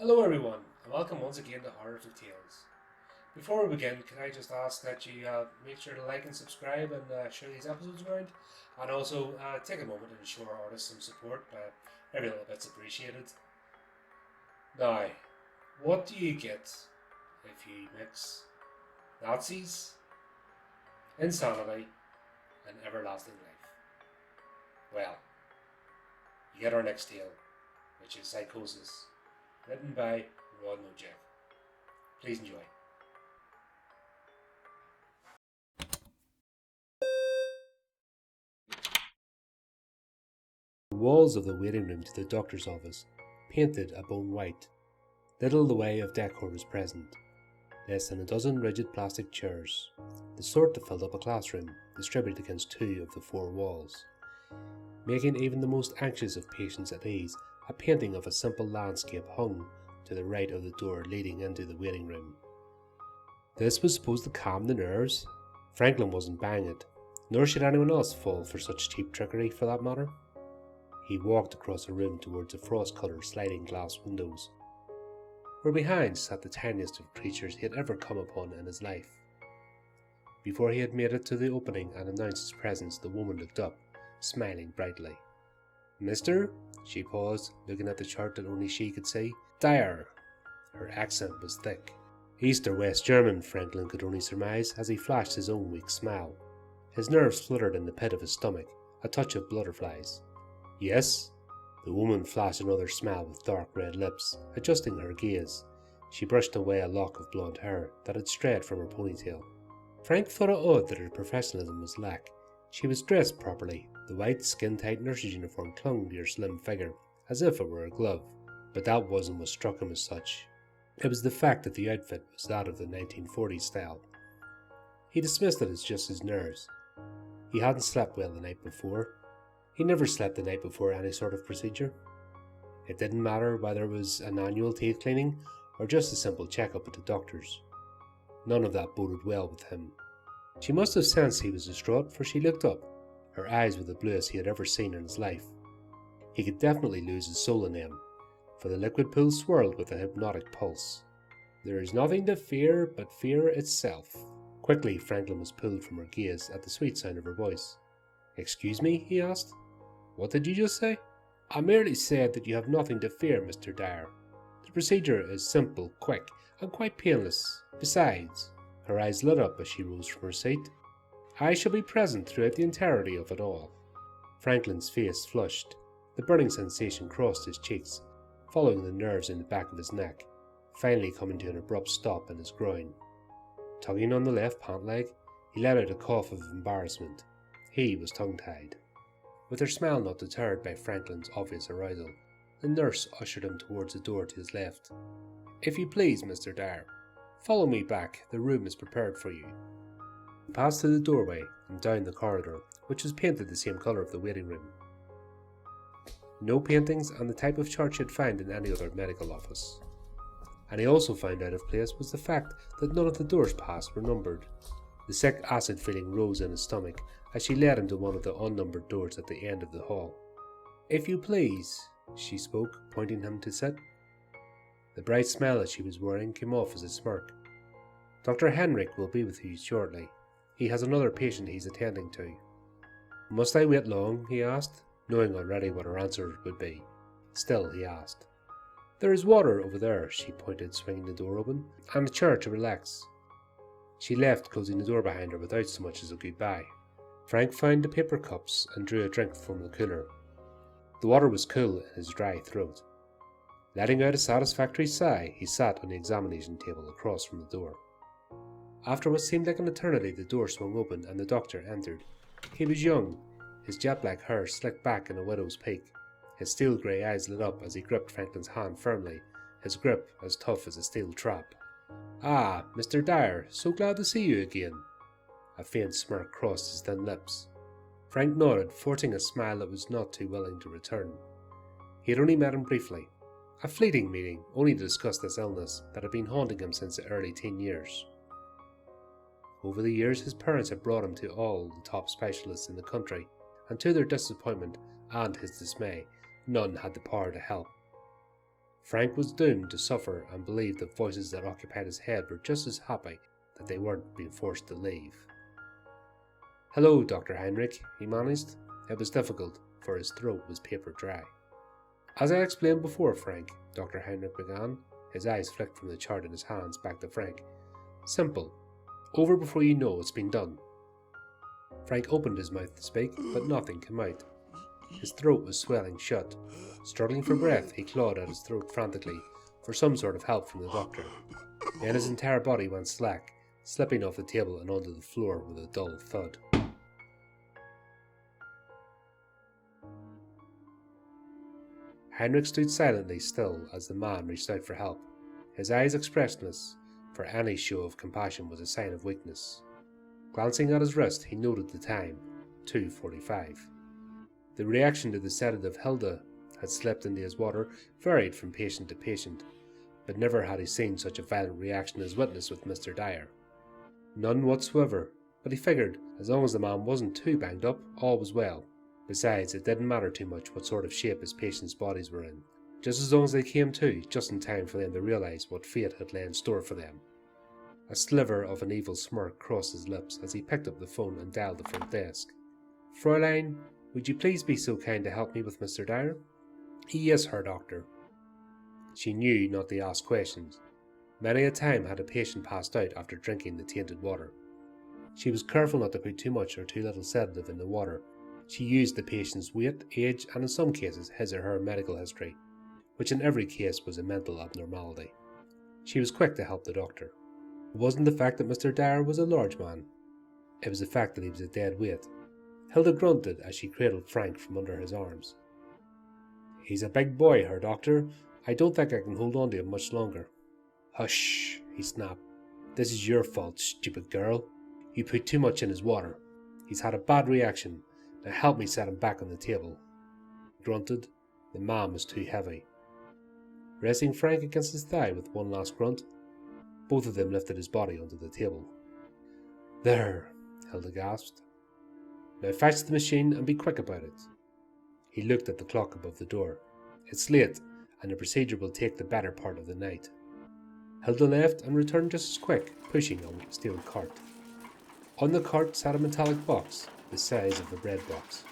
Hello everyone, and welcome once again to Horrific Tales. Before we begin, can I just ask that you make sure to like and subscribe and share these episodes around, and also take a moment and show our artists some support. Every little bit's appreciated. Now, what do you get if you mix Nazis, insanity, and everlasting life? Well, you get our next tale, which is Psychosis, written by Rod Nojek. Please enjoy. The walls of the waiting room to the doctor's office, painted a bone white. Little the way of decor was present. Less than a dozen rigid plastic chairs, the sort that filled up a classroom, distributed against two of the four walls, making even the most anxious of patients at ease. A painting of a simple landscape hung to the right of the door leading into the waiting room. This was supposed to calm the nerves. Franklin wasn't buying it, nor should anyone else fall for such cheap trickery for that matter. He walked across the room towards the frost-coloured sliding glass windows, where behind sat the tiniest of creatures he had ever come upon in his life. Before he had made it to the opening and announced his presence, the woman looked up, smiling brightly. "Mister?" She paused, looking at the chart that only she could see. "Dyer." Her accent was thick. East or West German, Franklin could only surmise, as he flashed his own weak smile. His nerves fluttered in the pit of his stomach, a touch of butterflies. "Yes?" The woman flashed another smile with dark red lips, adjusting her gaze. She brushed away a lock of blonde hair that had strayed from her ponytail. Frank thought it odd that her professionalism was lack. She was dressed properly. The white, skin-tight nurse's uniform clung to her slim figure, as if it were a glove. But that wasn't what struck him as such. It was the fact that the outfit was that of the 1940s style. He dismissed it as just his nerves. He hadn't slept well the night before. He never slept the night before any sort of procedure. It didn't matter whether it was an annual teeth cleaning or just a simple checkup at the doctor's. None of that boded well with him. She must have sensed he was distraught, for she looked up. Her eyes were the bluest he had ever seen in his life. He could definitely lose his soul in them, for the liquid pool swirled with a hypnotic pulse. "There is nothing to fear but fear itself." Quickly, Franklin was pulled from her gaze at the sweet sound of her voice. "Excuse me?" he asked. "What did you just say?" "I merely said that you have nothing to fear, Mr. Dyer. The procedure is simple, quick, and quite painless. Besides," her eyes lit up as she rose from her seat, "I shall be present throughout the entirety of it all." Franklin's face flushed. The burning sensation crossed his cheeks, following the nerves in the back of his neck, finally coming to an abrupt stop in his groin. Tugging on the left pant leg, he let out a cough of embarrassment. He was tongue-tied. With her smile not deterred by Franklin's obvious arousal, the nurse ushered him towards the door to his left. "If you please, Mr. Dyer, follow me back. The room is prepared for you." He passed through the doorway and down the corridor, which was painted the same colour of the waiting room. No paintings and the type of chart you'd find in any other medical office. And he also found out of place was the fact that none of the doors past were numbered. The sick acid feeling rose in his stomach as she led him to one of the unnumbered doors at the end of the hall. "If you please," she spoke, pointing him to sit. The bright smile that she was wearing came off as a smirk. "Dr. Henrik will be with you shortly. He has another patient he's attending to." "Must I wait long?" he asked, knowing already what her answer would be. Still, he asked. "There is water over there," she pointed, swinging the door open, "and a chair to relax." She left, closing the door behind her without so much as a goodbye. Frank found the paper cups and drew a drink from the cooler. The water was cool in his dry throat. Letting out a satisfactory sigh, he sat on the examination table across from the door. After what seemed like an eternity, the door swung open and the doctor entered. He was young, his jet-black hair slicked back in a widow's peak. His steel-grey eyes lit up as he gripped Franklin's hand firmly, his grip as tough as a steel trap. "Ah, Mr. Dyer, so glad to see you again." A faint smirk crossed his thin lips. Frank nodded, forcing a smile that was not too willing to return. He had only met him briefly. A fleeting meeting, only to discuss this illness that had been haunting him since the early teen years. Over the years, his parents had brought him to all the top specialists in the country, and to their disappointment and his dismay, none had the power to help. Frank was doomed to suffer and believed the voices that occupied his head were just as happy that they weren't being forced to leave. "Hello, Dr. Heinrich," he managed. It was difficult, for his throat was paper dry. "As I explained before, Frank," Dr. Heinrich began. His eyes flicked from the chart in his hands back to Frank. "Simple. Over before you know it's been done." Frank opened his mouth to speak, but nothing came out. His throat was swelling shut. Struggling for breath, he clawed at his throat frantically for some sort of help from the doctor. Then his entire body went slack, slipping off the table and onto the floor with a dull thud. Heinrich stood silently still as the man reached out for help, his eyes expressionless, for any show of compassion was a sign of weakness. Glancing at his wrist, he noted the time, 2:45. The reaction to the sedative Hilda had slipped into his water varied from patient to patient, but never had he seen such a violent reaction as witnessed with Mr. Dyer. None whatsoever, but he figured as long as the man wasn't too banged up, all was well. Besides, it didn't matter too much what sort of shape his patients' bodies were in, just as long as they came to, just in time for them to realise what fate had lay in store for them. A sliver of an evil smirk crossed his lips as he picked up the phone and dialed the front desk. "Fräulein, would you please be so kind to help me with Mr. Dyer?" "Yes, Herr Doctor." She knew not to ask questions. Many a time had a patient passed out after drinking the tainted water. She was careful not to put too much or too little sedative in the water. She used the patient's weight, age, and in some cases his or her medical history, which in every case was a mental abnormality. She was quick to help the doctor. It wasn't the fact that Mr. Dyer was a large man. It was the fact that he was a dead weight. Hilda grunted as she cradled Frank from under his arms. "He's a big boy, Herr Doctor. I don't think I can hold on to him much longer." "Hush," he snapped. "This is your fault, stupid girl. You put too much in his water. He's had a bad reaction. Now help me set him back on the table." He grunted. The man was too heavy. Resting Frank against his thigh with one last grunt, both of them lifted his body onto the table. "There," Hilda gasped. "Now fetch the machine and be quick about it." He looked at the clock above the door. "It's late, and the procedure will take the better part of the night." Hilda left and returned just as quick, pushing a steel cart. On the cart sat a metallic box, the size of a bread box.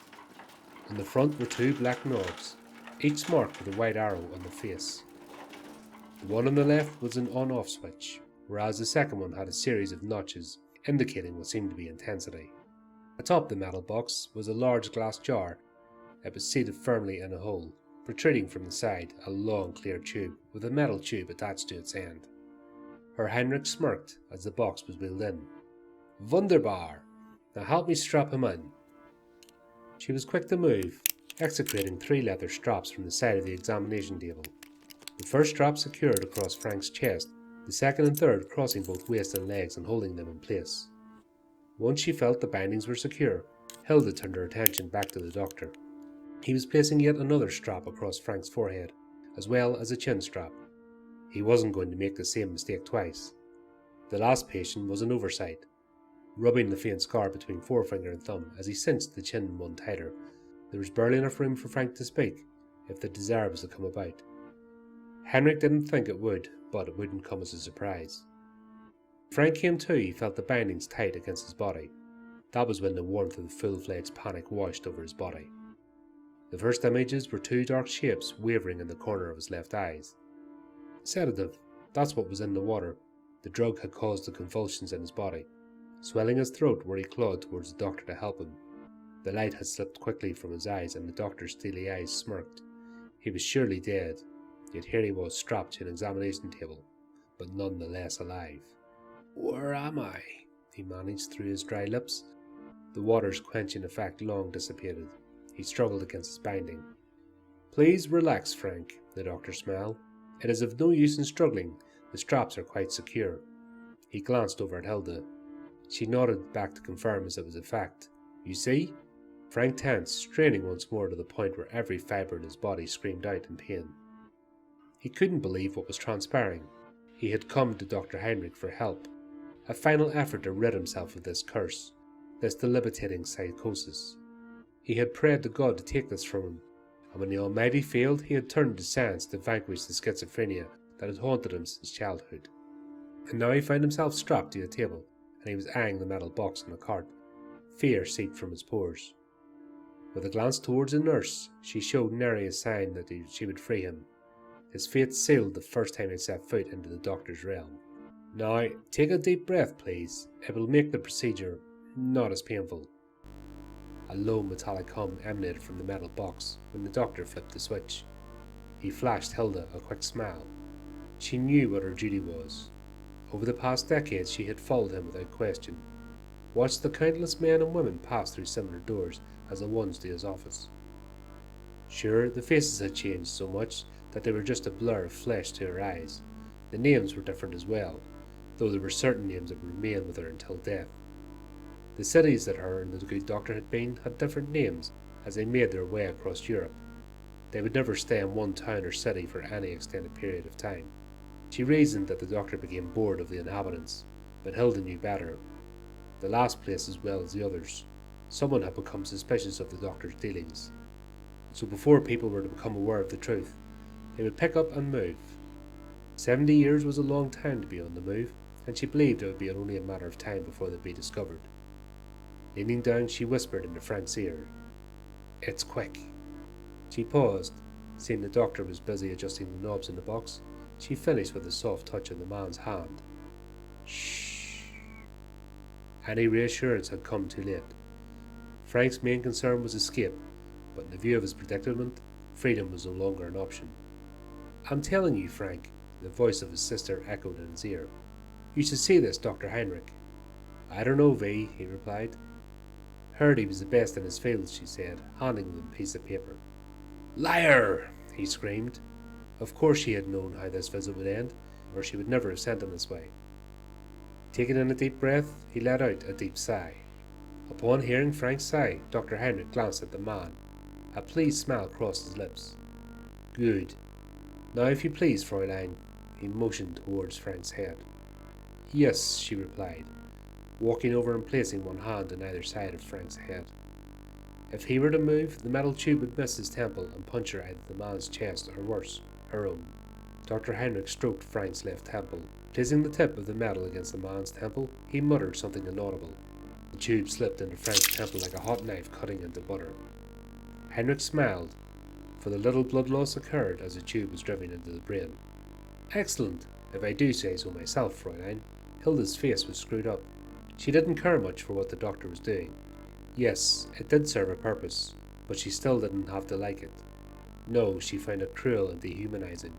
On the front were two black knobs, each marked with a white arrow on the face. The one on the left was an on-off switch, whereas the second one had a series of notches, indicating what seemed to be intensity. Atop the metal box was a large glass jar. It was seated firmly in a hole, protruding from the side a long clear tube with a metal tube attached to its end. Herr Heinrich smirked as the box was wheeled in. "Wunderbar! Now help me strap him in." She was quick to move, extricating 3 leather straps from the side of the examination table. The first strap secured across Frank's chest, the second and third crossing both waist and legs and holding them in place. Once she felt the bindings were secure, Hilda turned her attention back to the doctor. He was placing yet another strap across Frank's forehead, as well as a chin strap. He wasn't going to make the same mistake twice. The last patient was an oversight. Rubbing the faint scar between forefinger and thumb as he cinched the chin one tighter, there was barely enough room for Frank to speak, if the desire was to come about. Heinrich didn't think it would, but it wouldn't come as a surprise. Frank came to, he felt the bindings tight against his body. That was when the warmth of the full-fledged panic washed over his body. The first images were 2 dark shapes wavering in the corner of his left eyes. Sedative, that's what was in the water. The drug had caused the convulsions in his body, swelling his throat where he clawed towards the doctor to help him. The light had slipped quickly from his eyes and the doctor's steely eyes smirked. He was surely dead, yet here he was strapped to an examination table, but none the less alive. "Where am I?" he managed through his dry lips. The water's quenching effect long dissipated. He struggled against his binding. "Please relax, Frank," the doctor smiled. "It is of no use in struggling. The straps are quite secure." He glanced over at Hilda. She nodded back to confirm as it was a fact. "You see?" Frank tensed, straining once more to the point where every fibre in his body screamed out in pain. He couldn't believe what was transpiring. He had come to Dr. Heinrich for help, a final effort to rid himself of this curse, this debilitating psychosis. He had prayed to God to take this from him, and when the Almighty failed, he had turned to science to vanquish the schizophrenia that had haunted him since childhood. And now he found himself strapped to a table, and he was eyeing the metal box on the cart. Fear seeped from his pores. With a glance towards the nurse, she showed nary a sign that she would free him. His fate sealed the first time he set foot into the doctor's realm. Now, take a deep breath, please. It will make the procedure not as painful. A low metallic hum emanated from the metal box when the doctor flipped the switch. He flashed Hilda a quick smile. She knew what her duty was. Over the past decades she had followed him without question, watched the countless men and women pass through similar doors as the ones to his office. Sure, the faces had changed so much that they were just a blur of flesh to her eyes. The names were different as well, though there were certain names that would remain with her until death. The cities that her and the good doctor had been had different names as they made their way across Europe. They would never stay in one town or city for any extended period of time. She reasoned that the doctor became bored of the inhabitants, but Hilda knew better. The last place as well as the others. Someone had become suspicious of the doctor's dealings. So before people were to become aware of the truth, they would pick up and move. 70 years was a long time to be on the move, and she believed it would be only a matter of time before they'd be discovered. Leaning down, she whispered into Frank's ear, "It's quick." She paused, seeing the doctor was busy adjusting the knobs in the box. She finished with a soft touch on the man's hand. Shh. Any reassurance had come too late. Frank's main concern was escape, but in the view of his predicament, freedom was no longer an option. "I'm telling you, Frank," the voice of his sister echoed in his ear. "You should see this Dr. Heinrich." "I don't know, V," he replied. "Heard he was the best in his field," she said, handing him a piece of paper. "Liar!" he screamed. Of course she had known how this visit would end, or she would never have sent him this way. Taking in a deep breath, he let out a deep sigh. Upon hearing Frank's sigh, Dr. Heinrich glanced at the man. A pleased smile crossed his lips. "Good. Now if you please, Fräulein." He motioned towards Frank's head. "Yes," she replied, walking over and placing one hand on either side of Frank's head. If he were to move, the metal tube would miss his temple and puncture either the man's chest or worse, her own. Dr. Heinrich stroked Frank's left temple. Placing the tip of the metal against the man's temple, he muttered something inaudible. The tube slipped into Frank's temple like a hot knife cutting into butter. Heinrich smiled, for the little blood loss occurred as the tube was driven into the brain. "Excellent, if I do say so myself, Fräulein." Hilda's face was screwed up. She didn't care much for what the doctor was doing. Yes, it did serve a purpose, but she still didn't have to like it. No, she found it cruel and dehumanizing.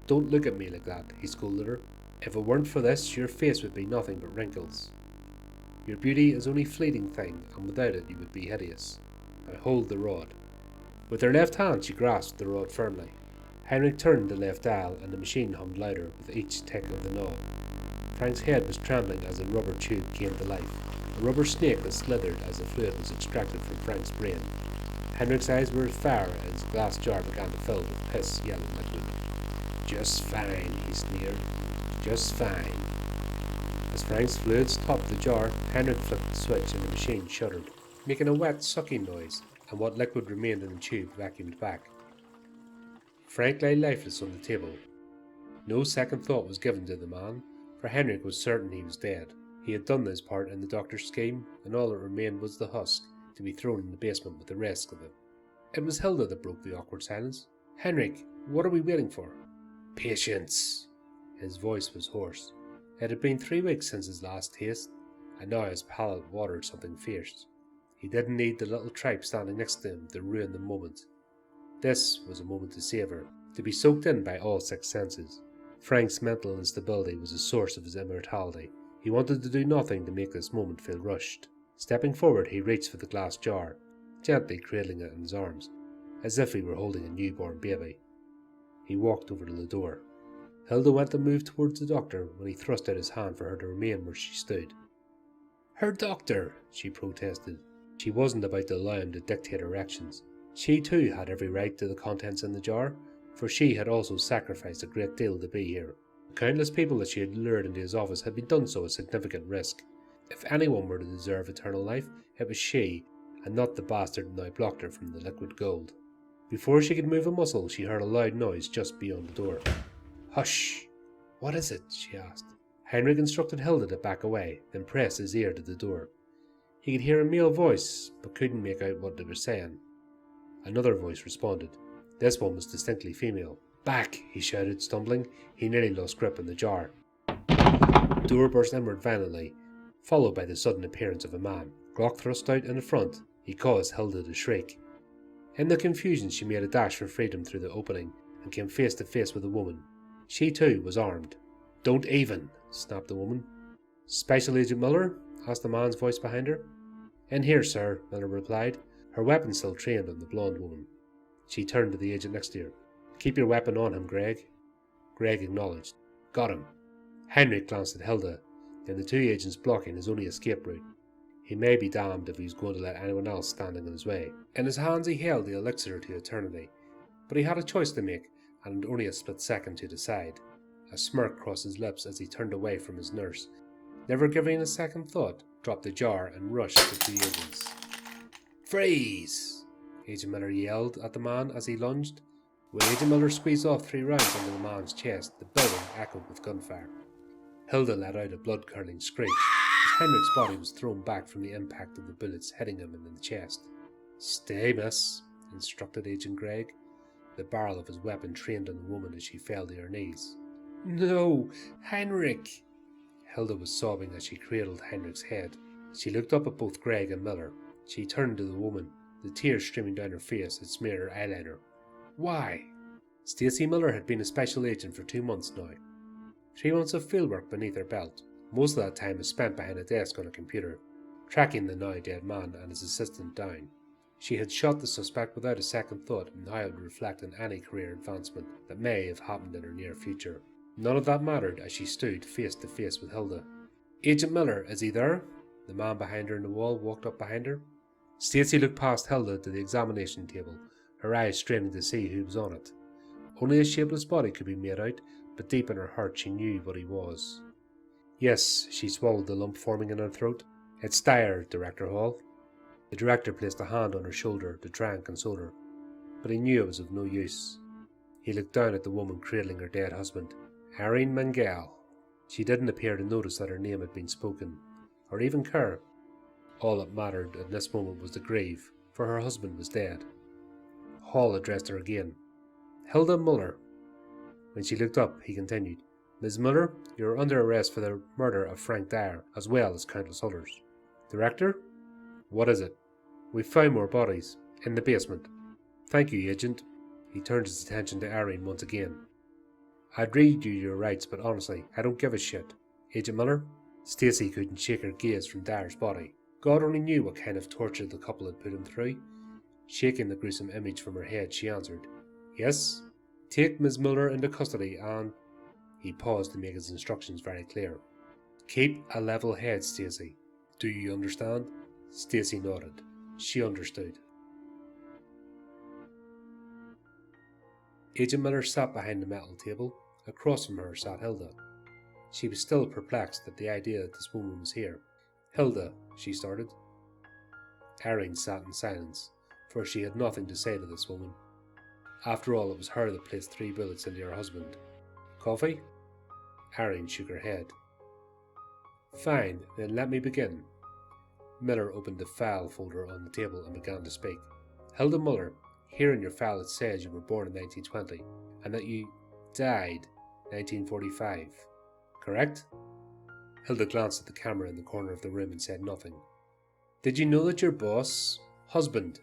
"Don't look at me like that," he scolded her. "If it weren't for this, your face would be nothing but wrinkles. Your beauty is only a fleeting thing, and without it you would be hideous. Now hold the rod." With her left hand she grasped the rod firmly. Heinrich turned the left dial, and the machine hummed louder with each tick of the knob. Frank's head was trembling as the rubber tube came to life. A rubber snake was slithered as the fluid was extracted from Frank's brain. Heinrich's eyes were afire as his glass jar began to fill with piss-yellow liquid. "Just fine," he sneered. "Just fine." As Frank's fluids topped the jar, Heinrich flipped the switch and the machine shuddered, making a wet sucking noise, and what liquid remained in the tube vacuumed back. Frank lay lifeless on the table. No second thought was given to the man, for Heinrich was certain he was dead. He had done his part in the doctor's scheme, and all that remained was the husk, to be thrown in the basement with the rest of it. It was Hilda that broke the awkward silence. "Heinrich, what are we waiting for?" "Patience." His voice was hoarse. It had been 3 weeks since his last taste, and now his palate watered something fierce. He didn't need the little tripe standing next to him to ruin the moment. This was a moment to savour, to be soaked in by all 6 senses. Frank's mental instability was the source of his immortality. He wanted to do nothing to make this moment feel rushed. Stepping forward, he reached for the glass jar, gently cradling it in his arms, as if he were holding a newborn baby. He walked over to the door. Hilda went to move towards the doctor when he thrust out his hand for her to remain where she stood. "Her doctor!" she protested. She wasn't about to allow him to dictate her actions. She too had every right to the contents in the jar, for she had also sacrificed a great deal to be here. The countless people that she had lured into his office had been done so at significant risk. If anyone were to deserve eternal life, it was she, and not the bastard who now blocked her from the liquid gold. Before she could move a muscle, she heard a loud noise just beyond the door. "Hush! What is it?" she asked. Heinrich instructed Hilda to back away, then pressed his ear to the door. He could hear a male voice, but couldn't make out what they were saying. Another voice responded. This one was distinctly female. "Back!" he shouted, stumbling. He nearly lost grip on the jar. The door burst inward violently, followed by the sudden appearance of a man. Glock thrust out in the front. He caused Hilda to shriek. In the confusion, she made a dash for freedom through the opening and came face to face with a woman. She too was armed. "Don't even!" snapped the woman. "Special Agent Miller?" asked the man's voice behind her. "In here, sir," Miller replied, her weapon still trained on the blonde woman. She turned to the agent next to her. "Keep your weapon on him, Greg." Greg acknowledged. "Got him." Heinrich glanced at Hilda, and the two agents blocking his only escape route. He may be damned if he was going to let anyone else standing in his way. In his hands he held the elixir to eternity, but he had a choice to make, and only a split second to decide. A smirk crossed his lips as he turned away from his nurse. Never giving a second thought, dropped the jar and rushed the two agents. "Freeze!" Agent Miller yelled at the man as he lunged. When Agent Miller squeezed off 3 rounds into the man's chest, the building echoed with gunfire. Hilda let out a blood-curdling screech as Heinrich's body was thrown back from the impact of the bullets hitting him in the chest. "Stay, miss," instructed Agent Gregg, the barrel of his weapon trained on the woman as she fell to her knees. "No, Heinrich!" Hilda was sobbing as she cradled Heinrich's head. She looked up at both Gregg and Miller. She turned to the woman, the tears streaming down her face and smeared her eyeliner. "Why?" Stacy Miller had been a special agent for 2 months now. 3 months of fieldwork beneath her belt. Most of that time was spent behind a desk on a computer, tracking the now dead man and his assistant down. She had shot the suspect without a second thought and how it would reflect on any career advancement that may have happened in her near future. None of that mattered as she stood face to face with Hilda. "Agent Miller, is he there?" The man behind her in the wall walked up behind her. Stacy looked past Hilda to the examination table, her eyes straining to see who was on it. Only a shapeless body could be made out, but deep in her heart she knew what he was. "Yes," she swallowed the lump forming in her throat. "It's Dyer, Director Hall." The director placed a hand on her shoulder to try and console her, but he knew it was of no use. He looked down at the woman cradling her dead husband. Irene Mangel. She didn't appear to notice that her name had been spoken, or even care. All that mattered at this moment was to grieve, for her husband was dead. Hall addressed her again. "Hilda Muller." When she looked up, he continued, "Ms. Muller, you are under arrest for the murder of Frank Dyer, as well as countless others." "Director? What is it?" "We've found more bodies. In the basement." "Thank you, Agent." He turned his attention to Irene once again. "I'd read you your rights, but honestly, I don't give a shit. Agent Miller?" Stacy couldn't shake her gaze from Dyer's body. God only knew what kind of torture the couple had put him through. Shaking the gruesome image from her head, she answered, "Yes? Take Ms. Muller into custody and..." He paused to make his instructions very clear. "Keep a level head, Stacy. Do you understand?" Stacy nodded. She understood. Agent Miller sat behind the metal table. Across from her sat Hilda. She was still perplexed at the idea that this woman was here. "Hilda," she started. Irene sat in silence, for she had nothing to say to this woman. After all, it was her that placed 3 bullets into her husband. "Coffee?" Irene shook her head. "Fine, then let me begin." Miller opened the file folder on the table and began to speak. "Hilda Muller, here in your file it says you were born in 1920, and that you died 1945. Correct?" Hilda glanced at the camera in the corner of the room and said nothing. "Did you know that your boss..." "Husband,"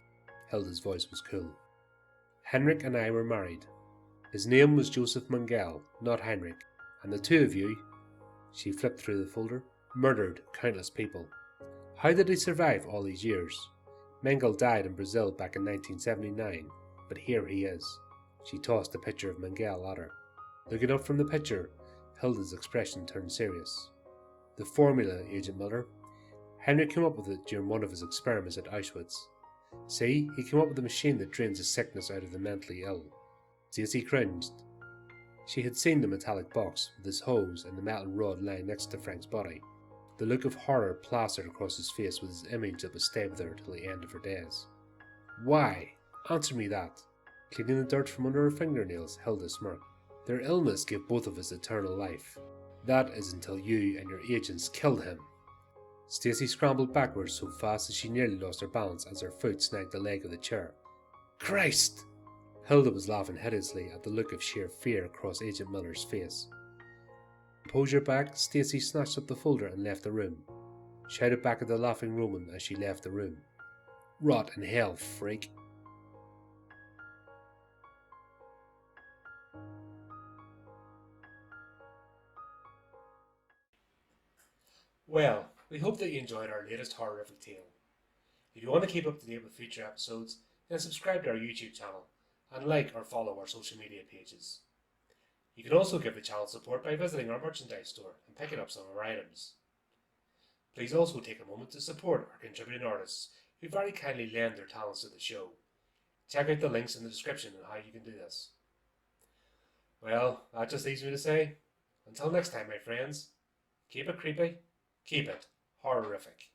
Hilda's voice was cool. "Heinrich and I were married. His name was Joseph Mangel, not Heinrich, and the two of you..." She flipped through the folder. "Murdered countless people. How did he survive all these years? Mangel died in Brazil back in 1979, but here he is." She tossed a picture of Mangel at her. Looking up from the picture, Hilda's expression turned serious. "The formula, Agent Miller. Heinrich came up with it during one of his experiments at Auschwitz. See, he came up with a machine that drains the sickness out of the mentally ill." Stacy cringed. She had seen the metallic box with his hose and the metal rod lying next to Frank's body. The look of horror plastered across his face was his image that would stay with her till the end of her days. "Why? Answer me that." Cleaning the dirt from under her fingernails held a smirk. Their illness gave both of us eternal life. That is until you and your agents killed him. Stacy scrambled backwards so fast that she nearly lost her balance as her foot snagged the leg of the chair. Christ! Hilda was laughing hideously at the look of sheer fear across Agent Miller's face. Compose your back, Stacy snatched up the folder and left the room. Shouted back at the laughing Roman as she left the room. Rot in hell, freak. Well, we hope that you enjoyed our latest horrific tale. If you want to keep up to date with future episodes, then subscribe to our YouTube channel and like or follow our social media pages. You can also give the channel support by visiting our merchandise store and picking up some of our items. Please also take a moment to support our contributing artists who very kindly lend their talents to the show. Check out the links in the description on how you can do this. Well, that just leaves me to say, until next time my friends, keep it creepy, keep it horrific.